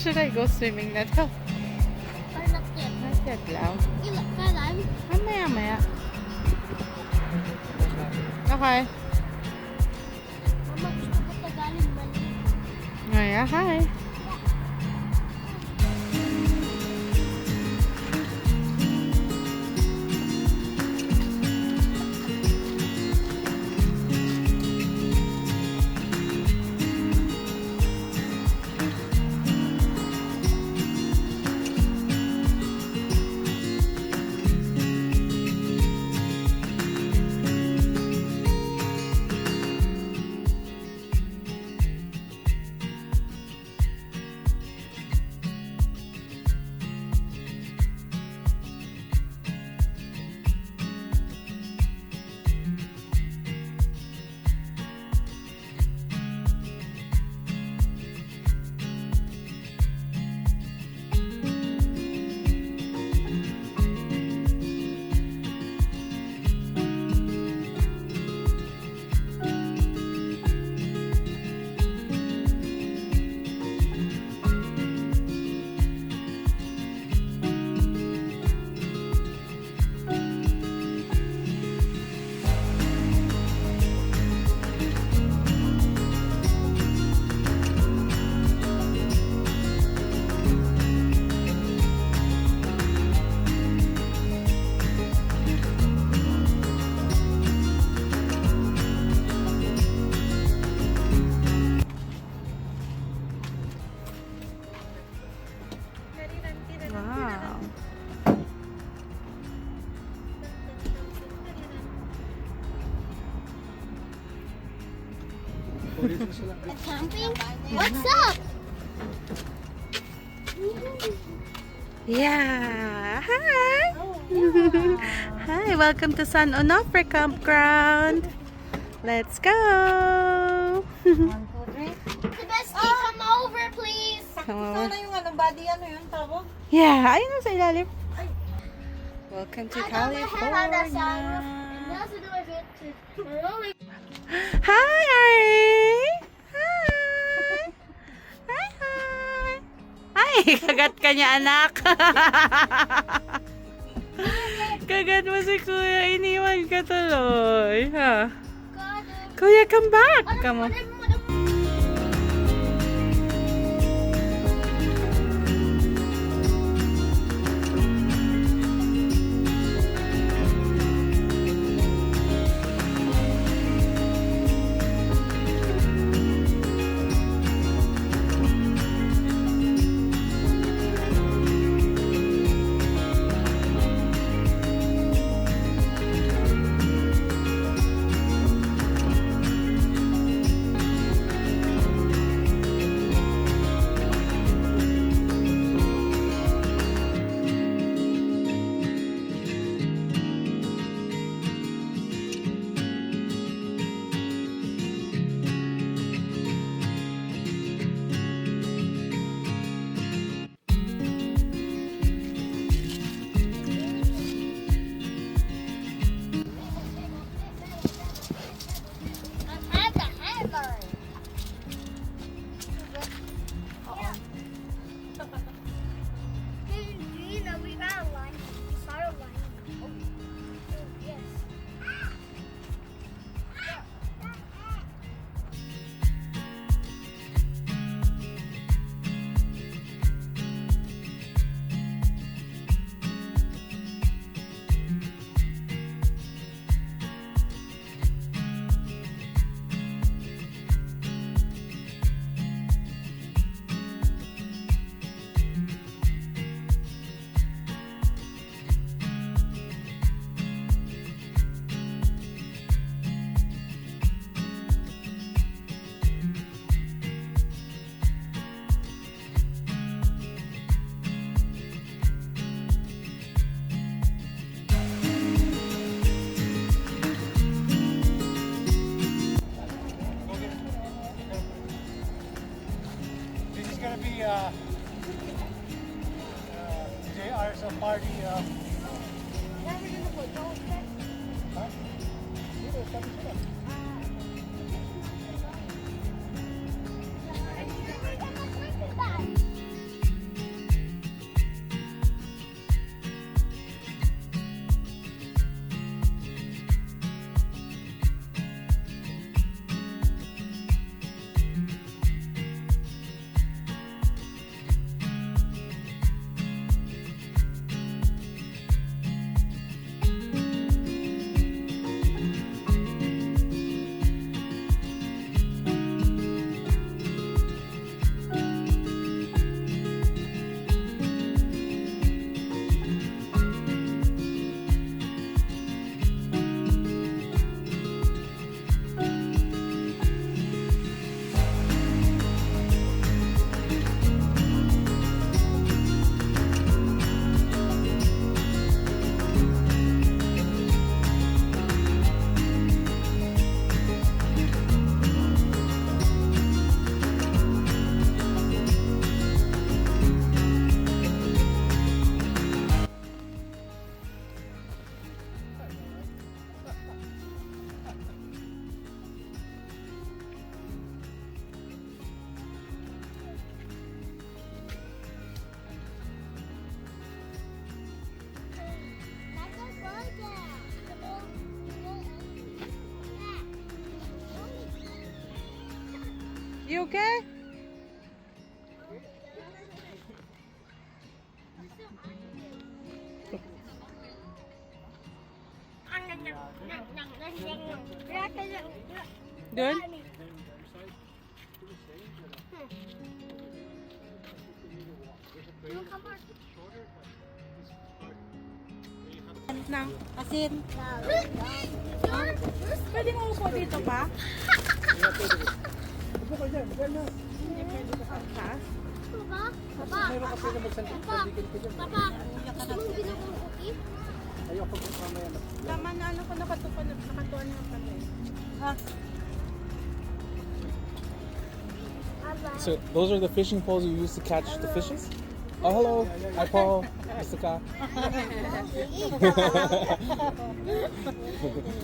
Should I go swimming na to? Or not yet? Not yet lang. Kailan? Maya. Okay. Mama, gusto ko Tagalog mali. Ngaya, hi. Wow. Camping? What's up? Yeah. Hi. Hi. Welcome to San Onofre Campground. Let's go. 1, 2, 3. The bestie, come over, please. Come on. Sana yung body yun tawag? Yeah. Ayun na sa ilalim. Welcome to I got my head on the California. sunroof. And that's the way it is. Hi, Ari. Hi. Hi. Ay, kagat ka niya, anak. Kagat mo si Kuya. Iniwan ka tuloy. Ha? Kuya, come back. Come on. JR's party. you okay? Good? Nang asin. Pwede mo upo dito pa? Upo ka dyan, dyan na. Hindi pwede sa taas. Meron ka pwede magsantik, pagdikit ka dyan. Papa, gusto mong ginawang cookie? Ayoko kung mamaya na. Tama na ano ko nakatupan nakatuan na pala eh. Ha? So those are the fishing poles you use to catch the fishes? Oh, hello. Hi, Paul. Mr. Ka. Yeah,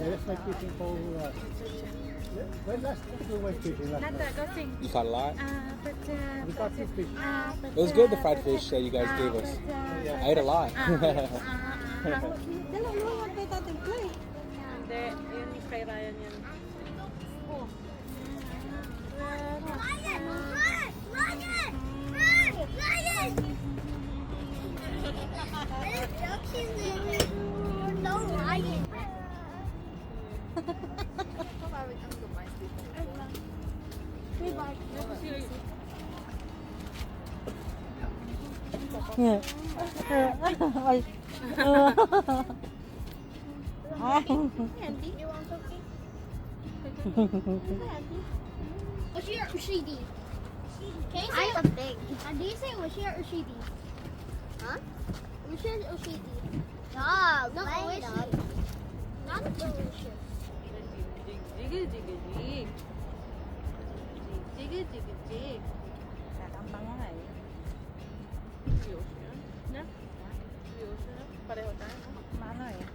that's my fishing pole. When last time we went fishing last Nata, night? go sing. You caught a lot? We caught two fish. It was good, the fried fish that you guys gave us. I ate a lot. Dalawa lang tayo tating play. Hindi, yun kay Ryan yan. Ryan! Ryan! Ryan! Ryan! There's ducks in there. No, Ryan. Ay. Andy, you want cookie? Washir or Shidi? I am big. Do you say Washir or Shidi? Huh? Washir or Shidi? No, not Washir. Not Washir. Jiggy, jiggy, jig. Jiggy, jiggy, jig. Nakambang nga eh. Views yun. Na? Views yun. Pareho tayo. Mano eh.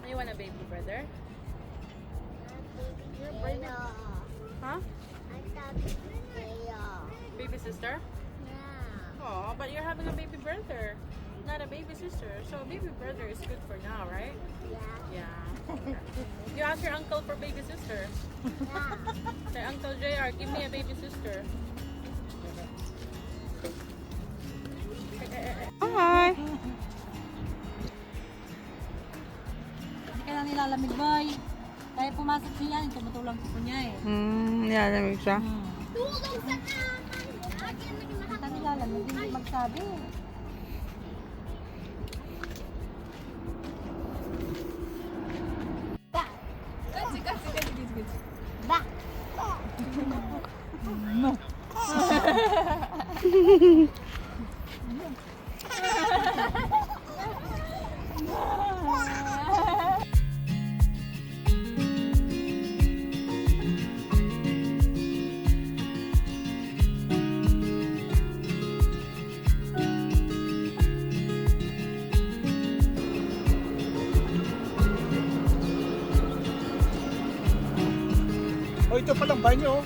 You want a baby brother? Huh? Baby sister? Oh, but you're having a baby brother. Not a baby sister. So a baby brother is good for now, right? Yeah. You ask your uncle for baby sister. Say, Uncle JR, give me a baby sister. Hi. Hindi ka na nilalamig, boy. Kaya pumasok siya yan, tumutulong po niya eh. Nilalamig siya. Tulong sa naman! Hindi ka nilalamig, hindi magsabi. Oh, ito palang banyo.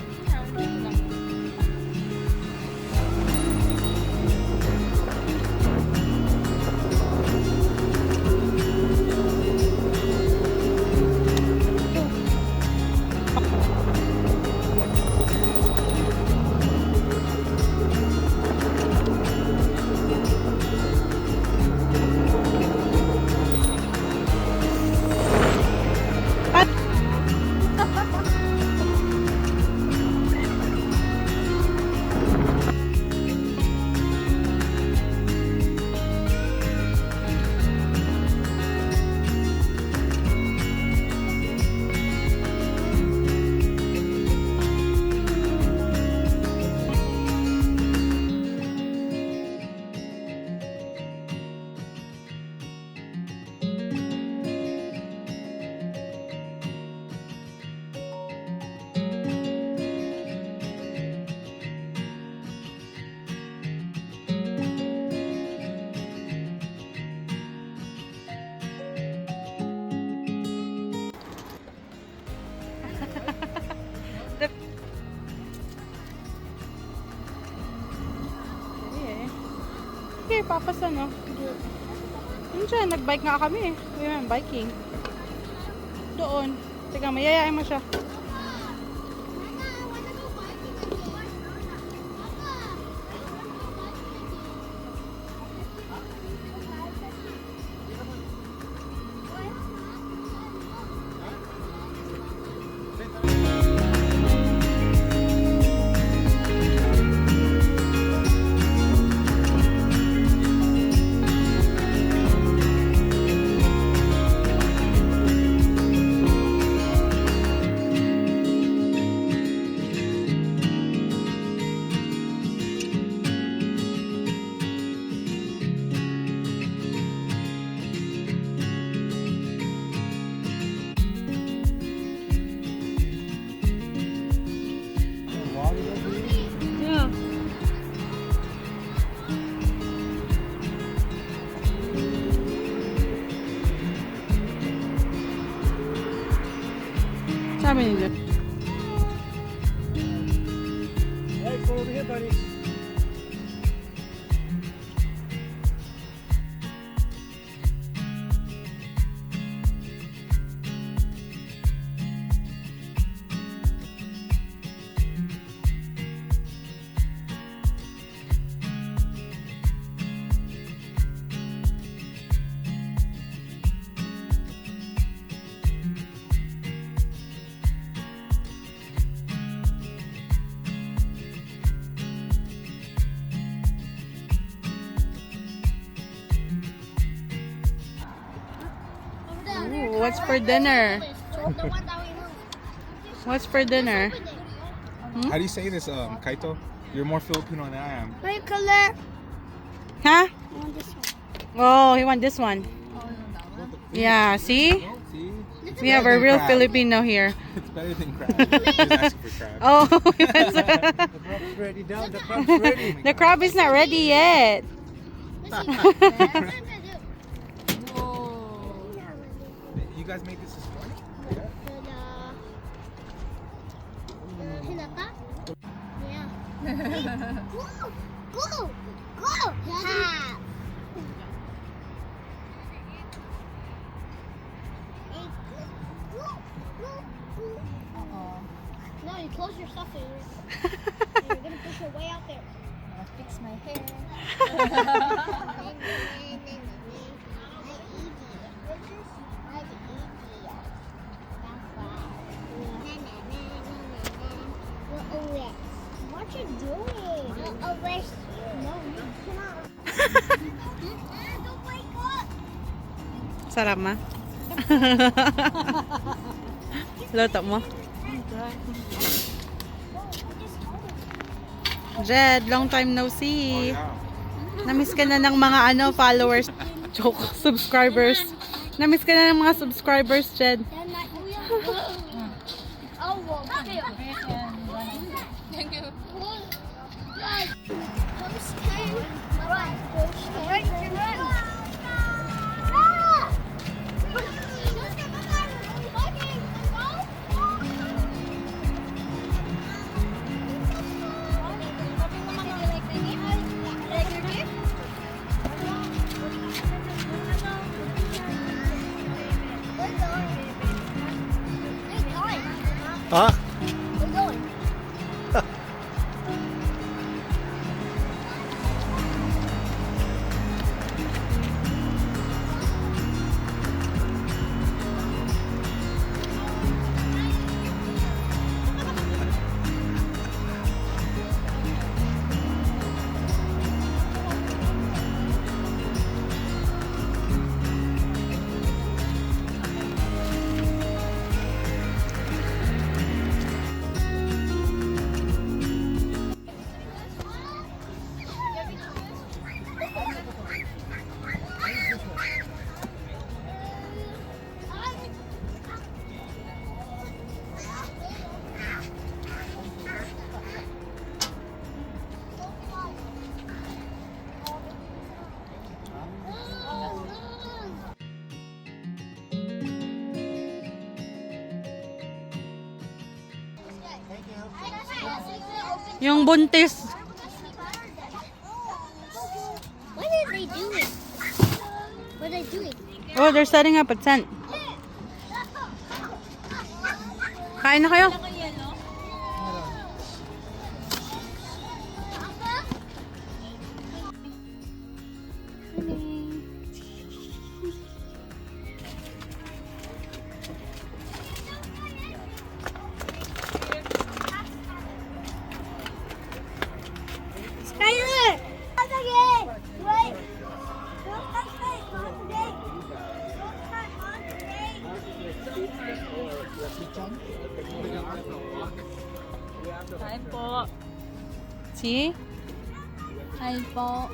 Okay, papasan no. Yun siya, nag-bike nga kami eh. We went biking. Doon. Teka, mayayain mo siya. Sabi ni Jeff. Hey, go over here, buddy. Ooh, what's for dinner? What's for dinner? How do you say this, Kaito? You're more Filipino than I am. What color? Huh? I want this one. Oh, he want this one. Yeah, see? See? We have a real Filipino here. It's better than crab. He's asking for crab. Oh, The crab's ready down. The crab's ready. the crab is not ready yet. You guys made this morning? Hinata? Yeah. Go! Go! Go! Ha! No, you close your stuff and you're gonna push your way out there. I'll fix my hair. What you doing? No, you cannot. Don't wake up. Sarap ma. Luto mo. Jed, long time no see. Namiss ka na ng mga followers. Joke, subscribers. Namiss ka na ng mga subscribers, Jed. Oh, well, thank you. Huh? We're going. Yung buntis. What are they doing? What are they doing? Oh, they're setting up a tent. Kain na kayo? Skyler! Wait! Hi po. See? Hi po.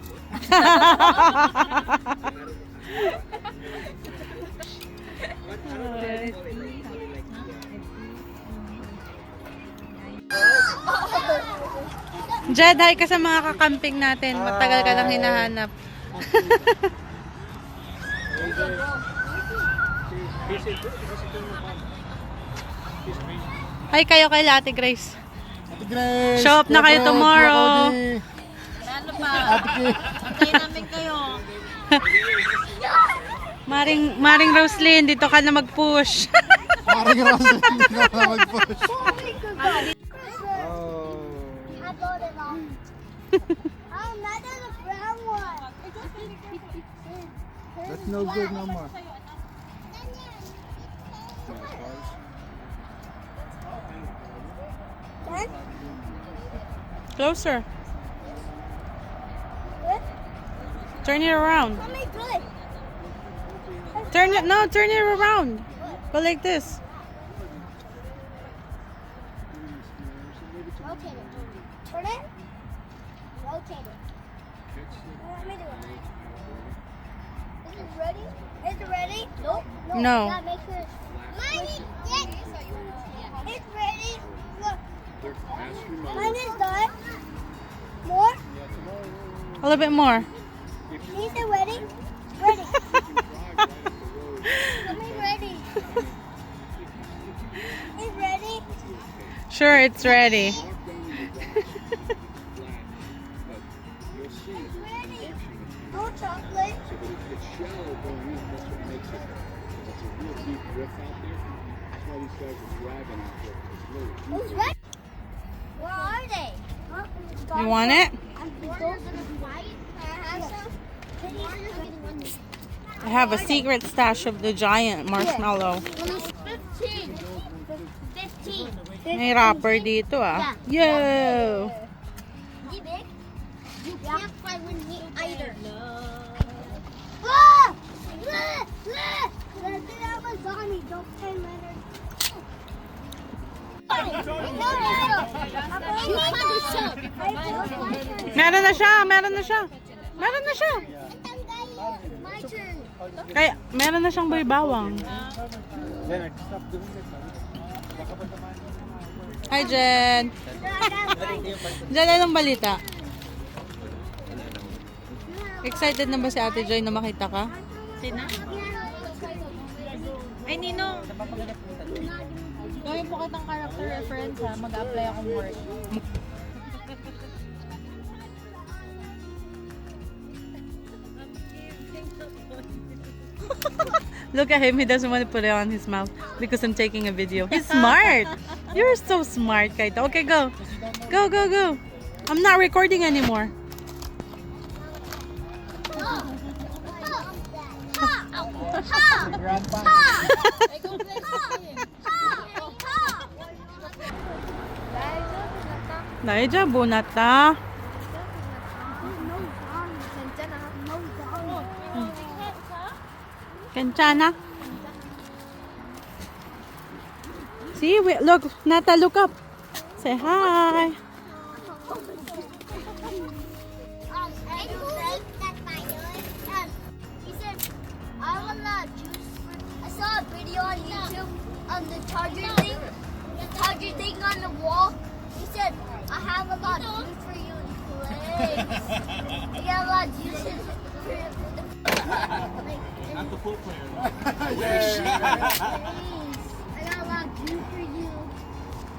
Jed, hi ka sa mga kakamping natin. Matagal ka lang hinahanap. Hi kayo kay Ate Grace. Ate Grace! Show up na kayo tomorrow. Ano pa? Antayin namin kayo. Maring Roslyn, dito ka na mag-push. Maring Roslyn, hindi ka na mag-push. I bought it all. Oh, not in the brown one. That's no good no more. Closer. What? Turn it around. Mommy, good. Turn it around. Go like this. Rotate it. Turn it. Rotate it. Let me do it. Is it ready? Is it ready? Nope. No. You gotta make sure it's... Mommy, yes. It's ready. Look. Mine is done. More? A little bit more. Is it ready? Ready. Mommy, ready. Is ready? Sure, it's ready. It's ready. No chocolate. It's shallow going in, that's what makes it. It's a real deep riff out there. That's why these guys are dragging out there. It's really deep. Who's ready? Where are they? You want it? Those are the white. I have some. I have a secret stash of the giant marshmallow. 15. 15. May wrapper dito ah. Yo! Is he big? You can't find with me either. Ah! Get out my Donnie. Don't pay Leonard. You find yourself. Meron na siya! Meron na siya! Meron na siya! My turn. Ay, meron na siyang baybawang. Leonard, stop doing this. Baka pa naman. Hi, Jen! Jen, anong balita? Excited na ba si Ate Joy na makita ka? Sina? Ay, Ninong. Gawin po kitang character reference ha. Mag-apply akong work. Look at him, he doesn't want to put it on his mouth because I'm taking a video. He's smart! You're so smart, Kaito. Okay, go. Go, go, go. I'm not recording anymore. Day01 bunata. Kanchana. See, look, Nata, look up. Say hi. I saw a video on YouTube on the charger thing on the wall. He said, I have a lot of juice for you to play. I got a lot of juices for you. Not the pool player. Please. I got a lot of juice for you.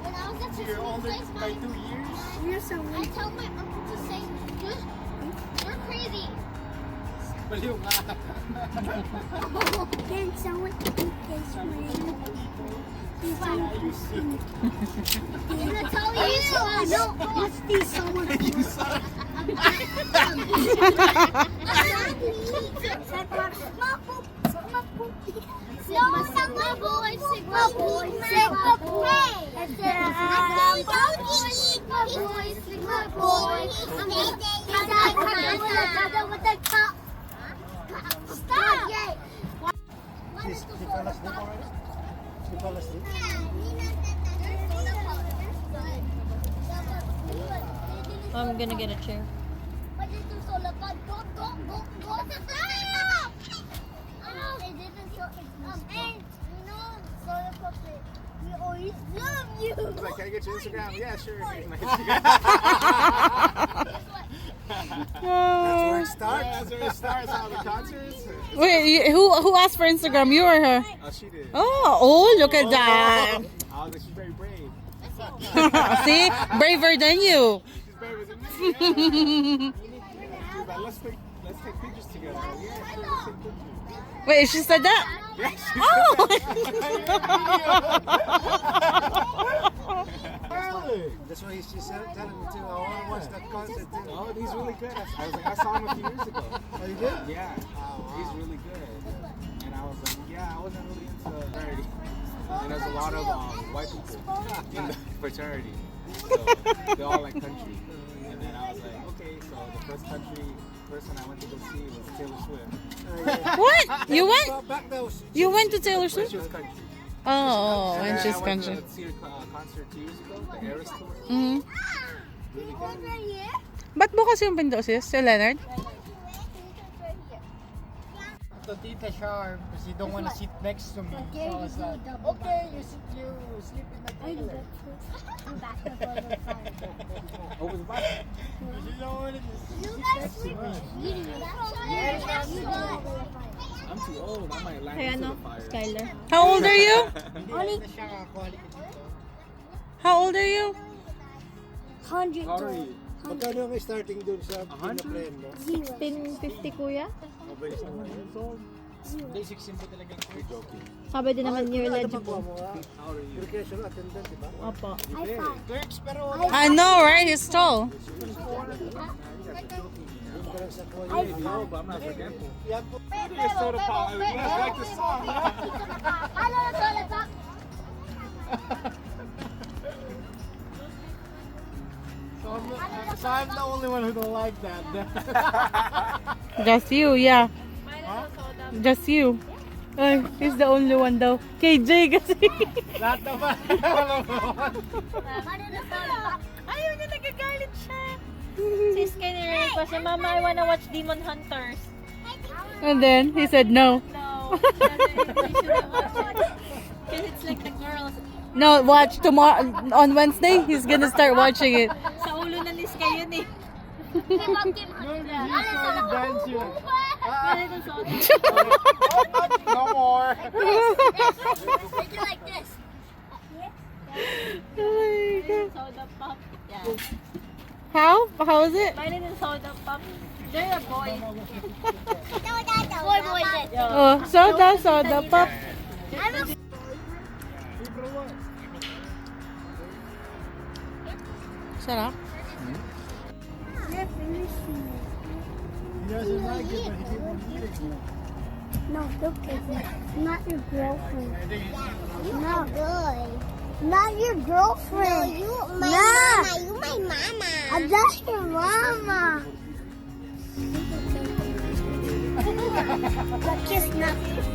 When I was at 6 weeks, By 2 years? you're so weak. I told my uncle to say, you're crazy. Baliw nga. Can someone eat this ring? I'm gonna tell you. Don't watch these someone. Sigma boy, Sigma boy, Sigma boy. Sigma boy, Sigma boy. Stop! She fell asleep already? She fell asleep? I'm gonna get a chair. We always love you. Like, can I get your Instagram? Yeah, sure. That's where it starts. That's where it starts. All the concerts. Wait, who asked for Instagram? You or her? Oh, she did. Oh, look at that. Oh, was like, she's very brave. See? Braver than you. She's braver than me. Yeah. Like, let's take pictures together. Yeah, sure, let's take pictures. Wait, she said that? Yeah, she That's why she's telling me too. I want to watch that concert too. Oh, he's really good. I was like, I saw him a few years ago. Oh, you did? Yeah, he's really good. And I was like, yeah, I wasn't really into fraternity. And there's a lot of white people in the fraternity. So they're all like country. And then I was like, okay, so the first person I went to go see was Taylor Swift. What? You went? Back there was You went to Taylor Swift? She was country. Oh, And and then she's I went country. to see a concert 2 years ago, the Eras tour. Mm-hmm. Really good. Ba't bukas yung pinto, sis? Si Leonard? the tita Sharp because you don't want to sit next to me. So I was like, okay, you sleep in the trailer. Over the fire. You don't want to sit next to me. I'm too old. I might land into the fire. Skyler. How old are you? Hindi na siya kakakuha ko dito. How old are you? 100 How old are you? Magkano yung starting dun sa pinaplayan mo? 1650 kuya? Mabilis naman yun. Hindi, 16 po talaga yung joking. Sabi din naman you're Ano eligible. mo nga? Education attendant, di ba? Opo. Clerks, pero I know, right? He's tall. doon ka lang sa kuha. No, but I'm not forgetful. Yan po. It's soda pop. I like the song. So I'm the only one who don't like that. Just you, yeah. Just you. Ay, he's the only one daw. KJ kasi. Lahat naman. Ayaw niya, nagagalit siya. Si Sky nire-request niya, Mama, I wanna watch Demon Hunters. And then, he said no. No, we shouldn't watch it. Because it's like the girls. No, watch tomorrow. On Wednesday, he's gonna start watching it. Sa ulo na ni Sky yun eh. No more. Make it like this. Soda pop. Yeah. How is it? Mine is soda pop. They're a boy. Boy, Oh, soda pop. Sarap. He doesn't like it, but he keeps on eating it. No, look at it. Not your girlfriend. Not good. Not your girlfriend. No, you, my mama. You my mama. That's your mama. But kiss nothing.